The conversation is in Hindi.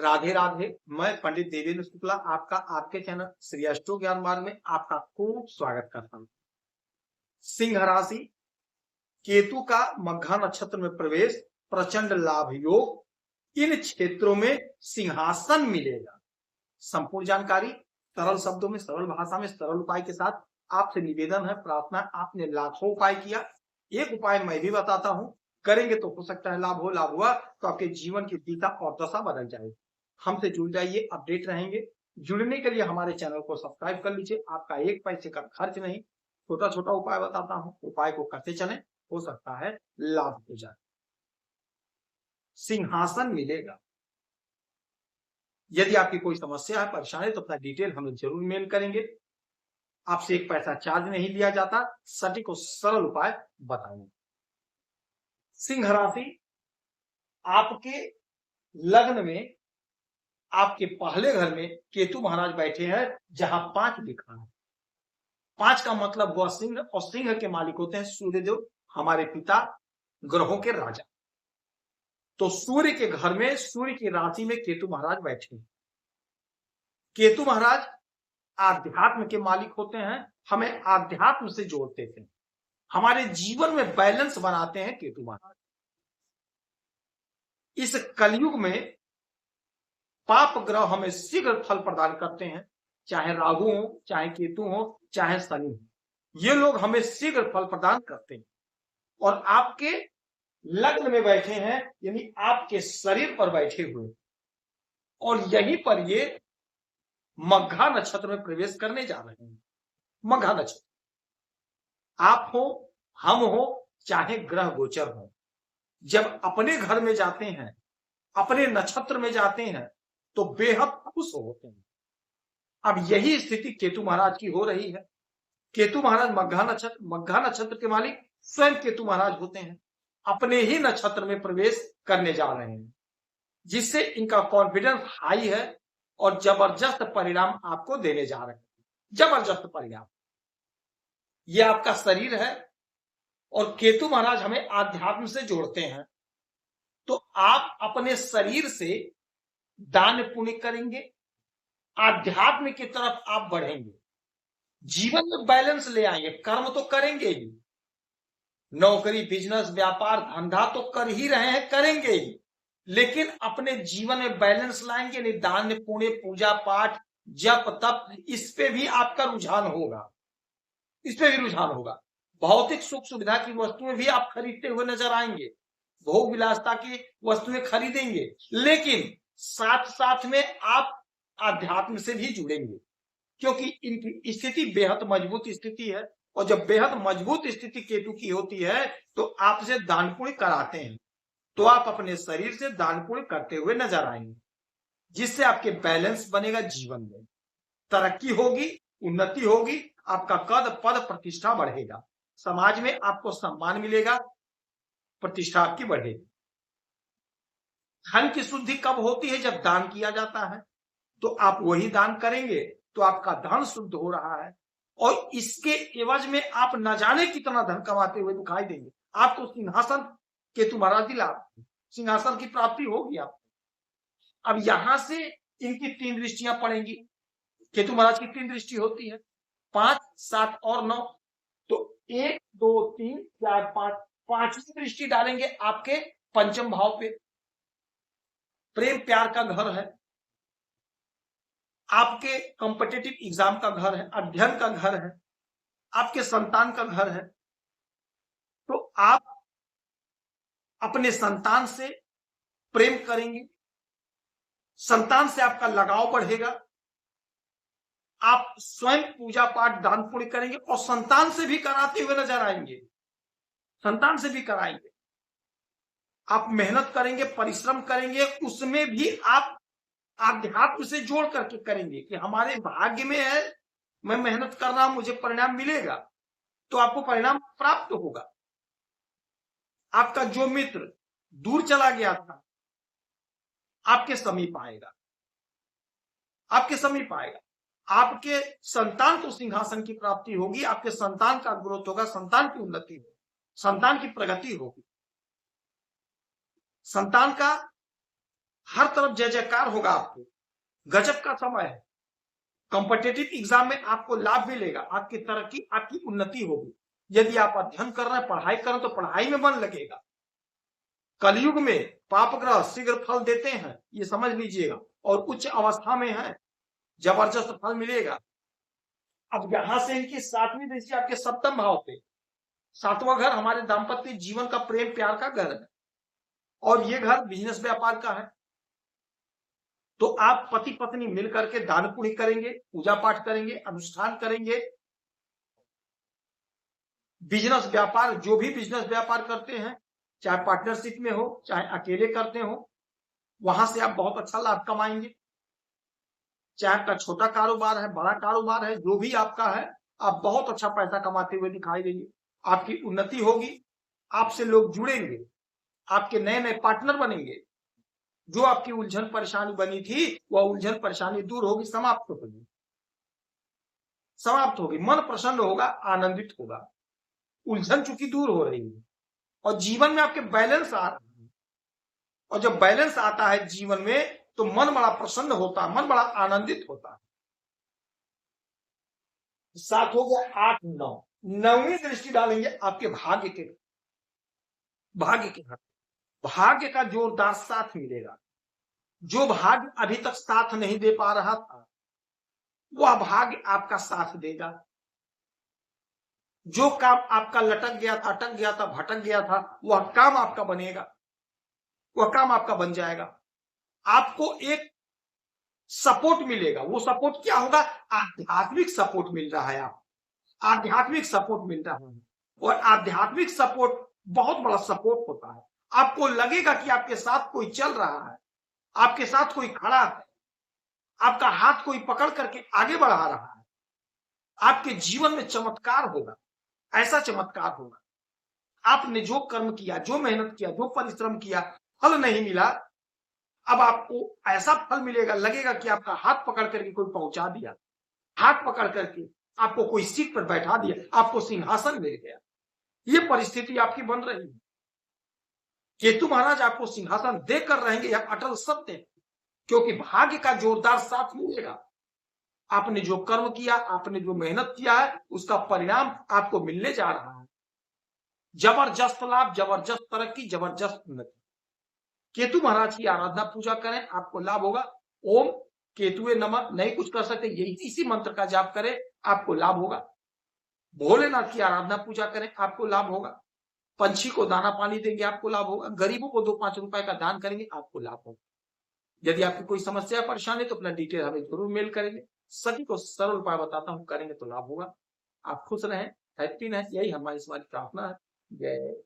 राधे राधे। मैं पंडित देवेंद्र शुक्ला आपका आपके चैनल श्री अष्टो ज्ञान मार्ग में आपका खूब स्वागत करता हूं। सिंह राशि, केतु का मघा नक्षत्र में प्रवेश, प्रचंड लाभ योग। इन क्षेत्रों में सिंहासन मिलेगा। संपूर्ण जानकारी सरल शब्दों में, सरल भाषा में, सरल उपाय के साथ आपसे निवेदन है, प्रार्थना। आपने लाखों उपाय किया, एक उपाय मैं भी बताता हूं, करेंगे तो हो सकता है लाभ हो। लाभ हुआ तो आपके जीवन की दिशा और दशा बदल जाएगी। हमसे जुड़ जाइए, अपडेट रहेंगे। जुड़ने के लिए हमारे चैनल को सब्सक्राइब कर लीजिए। आपका एक पैसे का खर्च नहीं, छोटा छोटा उपाय बताता हूं, उपाय को करते चलें, हो सकता है लाभ हो जाए। सिंहासन मिलेगा। यदि आपकी कोई समस्या है, परेशानी है, तो अपना डिटेल हमें जरूर मेल करेंगे। आपसे एक पैसा चार्ज नहीं लिया जाता, सटीक और सरल उपाय बताएंगे। सिंह राशि, आपके लग्न में, आपके पहले घर में केतु महाराज बैठे हैं, जहां 5 लिखा है। 5 का मतलब हुआ सिंह, और सिंह के मालिक होते हैं सूर्यदेव, हमारे पिता, ग्रहों के राजा। तो सूर्य के घर में, सूर्य की राशि में केतु महाराज बैठे हैं। केतु महाराज आध्यात्म के मालिक होते हैं, हमें आध्यात्म से जोड़ते थे, हमारे जीवन में बैलेंस बनाते हैं केतु महाराज। इस कलयुग में पाप ग्रह हमें शीघ्र फल प्रदान करते हैं, चाहे राहु हो, चाहे केतु हो, चाहे शनि हो, ये लोग हमें शीघ्र फल प्रदान करते हैं। और आपके लग्न में बैठे हैं, यानी आपके शरीर पर बैठे हुए, और यहीं पर ये मघा नक्षत्र में प्रवेश करने जा रहे हैं। मघा नक्षत्र, आप हो, हम हो, चाहे ग्रह गोचर हो, जब अपने घर में जाते हैं, अपने नक्षत्र में जाते हैं, तो बेहद खुश होते हैं। अब यही स्थिति केतु महाराज की हो रही है। केतु महाराज मघा नक्षत्र के मालिक स्वयं केतु महाराज होते हैं, अपने ही नक्षत्र में प्रवेश करने जा रहे हैं, जिससे इनका कॉन्फिडेंस हाई है और जबरदस्त परिणाम आपको देने जा रहे हैं। जबरदस्त परिणाम। यह आपका शरीर है, और केतु महाराज हमें आध्यात्म से जोड़ते हैं। तो आप अपने शरीर से दान पुण्य करेंगे, आध्यात्म की तरफ आप बढ़ेंगे, जीवन में बैलेंस ले आएंगे। कर्म तो करेंगे ही, नौकरी, बिजनेस, व्यापार, धंधा तो कर ही रहे हैं, करेंगे ही, लेकिन अपने जीवन में बैलेंस लाएंगे। नहीं, दान पुण्य, पूजा पाठ, जप तप, इस पे भी आपका रुझान होगा, इस पे भी रुझान होगा। भौतिक सुख सुविधा की वस्तुएं भी आप खरीदते हुए नजर आएंगे, भोग विलासता की वस्तुएं खरीदेंगे, लेकिन साथ साथ में आप आध्यात्म से भी जुड़ेंगे, क्योंकि इनकी स्थिति बेहद मजबूत स्थिति है। और जब बेहद मजबूत स्थिति केतु की होती है, तो आपसे दान पुण्य कराते हैं, तो आप अपने शरीर से दान पुण्य करते हुए नजर आएंगे, जिससे आपके बैलेंस बनेगा, जीवन में तरक्की होगी, उन्नति होगी, आपका कद पद प्रतिष्ठा बढ़ेगा, समाज में आपको सम्मान मिलेगा, प्रतिष्ठा आपकी बढ़ेगी। धन की शुद्धि कब होती है? जब दान किया जाता है। तो आप वही दान करेंगे तो आपका धन शुद्ध हो रहा है, और इसके एवज में आप न जाने कितना धन कमाते हुए दिखाई देंगे। आपको सिंहासन केतु महाराज दिला, सिंहासन की प्राप्ति होगी आपको। अब यहां से इनकी 3 दृष्टियां पड़ेंगी। केतु महाराज की 3 दृष्टि होती है, 5, 7 और 9। तो 1, 2, 3, 4, 5, 5वीं दृष्टि डालेंगे आपके पंचम भाव पे। प्रेम प्यार का घर है, आपके कॉम्पिटिटिव एग्जाम का घर है, अध्ययन का घर है, आपके संतान का घर है। तो आप अपने संतान से प्रेम करेंगे, संतान से आपका लगाव बढ़ेगा, आप स्वयं पूजा पाठ दान पुण्य करेंगे, और संतान से भी कराते हुए नजर आएंगे, संतान से भी कराएंगे। आप मेहनत करेंगे, परिश्रम करेंगे, उसमें भी आप आध्यात्म से जोड़ करके करेंगे कि हमारे भाग्य में है, मैं मेहनत कर रहा हूं, मुझे परिणाम मिलेगा, तो आपको परिणाम प्राप्त होगा। आपका जो मित्र दूर चला गया था, आपके समीप आएगा, आपके समीप आएगा। आपके संतान को सिंहासन की प्राप्ति होगी, आपके संतान का ग्रोथ होगा, संतान की उन्नति होगी, संतान की प्रगति होगी, संतान का हर तरफ जय जयकार होगा आपको। गजब का समय है। कॉम्पिटिटिव एग्जाम में आपको लाभ मिलेगा, आपकी तरक्की, आपकी उन्नति होगी। यदि आप अध्ययन कर रहे हैं, पढ़ाई कर रहे हैं, तो पढ़ाई में मन लगेगा। कलयुग में पाप ग्रह शीघ्र फल देते हैं, ये समझ लीजिएगा, और उच्च अवस्था में है, जबरदस्त फल मिलेगा। अब यहां से इनकी 7वीं दृष्टि आपके सप्तम भाव पे, 7वां घर हमारे दाम्पत्य जीवन का, प्रेम प्यार का घर है, और ये घर बिजनेस व्यापार का है। तो आप पति पत्नी मिलकर के दान पुण्य करेंगे, पूजा पाठ करेंगे, अनुष्ठान करेंगे। बिजनेस व्यापार, जो भी बिजनेस व्यापार करते हैं, चाहे पार्टनरशिप में हो, चाहे अकेले करते हो, वहां से आप बहुत अच्छा लाभ कमाएंगे। चाहे आपका छोटा कारोबार है, बड़ा कारोबार है, जो भी आपका है, आप बहुत अच्छा पैसा कमाते हुए दिखाई देंगे। आपकी उन्नति होगी, आपसे लोग जुड़ेंगे, आपके नए नए पार्टनर बनेंगे। जो आपकी उलझन परेशानी बनी थी, वह उलझन परेशानी दूर होगी, समाप्त होगी, समाप्त होगी। मन प्रसन्न होगा, आनंदित होगा, उलझन चूंकि दूर हो रही है, और जीवन में आपके बैलेंस आ रहा है। और जब बैलेंस आता है जीवन में, तो मन बड़ा प्रसन्न होता है, मन बड़ा आनंदित होता है। 7 हो गया, 8 9, 9वीं दृष्टि डालेंगे आपके भाग्य के, भाग्य के घर। भाग्य का जोरदार साथ मिलेगा। जो भाग्य अभी तक साथ नहीं दे पा रहा था, वह भाग्य आपका साथ देगा। जो काम आपका लटक गया था, अटक गया था, भटक गया था, वह काम आपका बनेगा, वह काम आपका बन जाएगा। आपको एक सपोर्ट मिलेगा। वो सपोर्ट क्या होगा? आध्यात्मिक सपोर्ट मिल रहा है। आप आध्यात्मिक सपोर्ट मिल रहा है, और आध्यात्मिक सपोर्ट बहुत बड़ा सपोर्ट होता है। आपको लगेगा कि आपके साथ कोई चल रहा है, आपके साथ कोई खड़ा है, आपका हाथ कोई पकड़ करके आगे बढ़ा रहा है। आपके जीवन में चमत्कार होगा, ऐसा चमत्कार होगा। आपने जो कर्म किया, जो मेहनत किया, जो परिश्रम किया, फल नहीं मिला, अब आपको ऐसा फल मिलेगा, लगेगा कि आपका हाथ पकड़ करके कोई पहुंचा दिया, हाथ पकड़ करके आपको कोई सीट पर बैठा दिया, आपको सिंहासन मिल गया। ये परिस्थिति आपकी बन रही है। केतु महाराज आपको सिंहासन देकर रहेंगे, यह अटल सत्य है, क्योंकि भाग्य का जोरदार साथ मिलेगा। आपने जो कर्म किया, आपने जो मेहनत किया है, उसका परिणाम आपको मिलने जा रहा है। जबरदस्त लाभ, जबरदस्त तरक्की, जबरदस्त उन्नति। केतु महाराज की आराधना पूजा करें, आपको लाभ होगा। ओम केतुए नमः, नहीं कुछ कर सकते, यही इसी मंत्र का जाप करें, आपको लाभ होगा। भोलेनाथ की आराधना पूजा करें, आपको लाभ होगा। पंछी को दाना पानी देंगे, आपको लाभ होगा। गरीबों को 2-5 रुपए का दान करेंगे, आपको लाभ होगा। यदि आपकी कोई समस्या परेशानी, तो अपना डिटेल हमें जरूर मेल करेंगे। सभी को सरल उपाय बताता हूं, करेंगे तो लाभ होगा। आप खुश रहें, हैप्पी रहें, यही हमारी प्रार्थना है। जय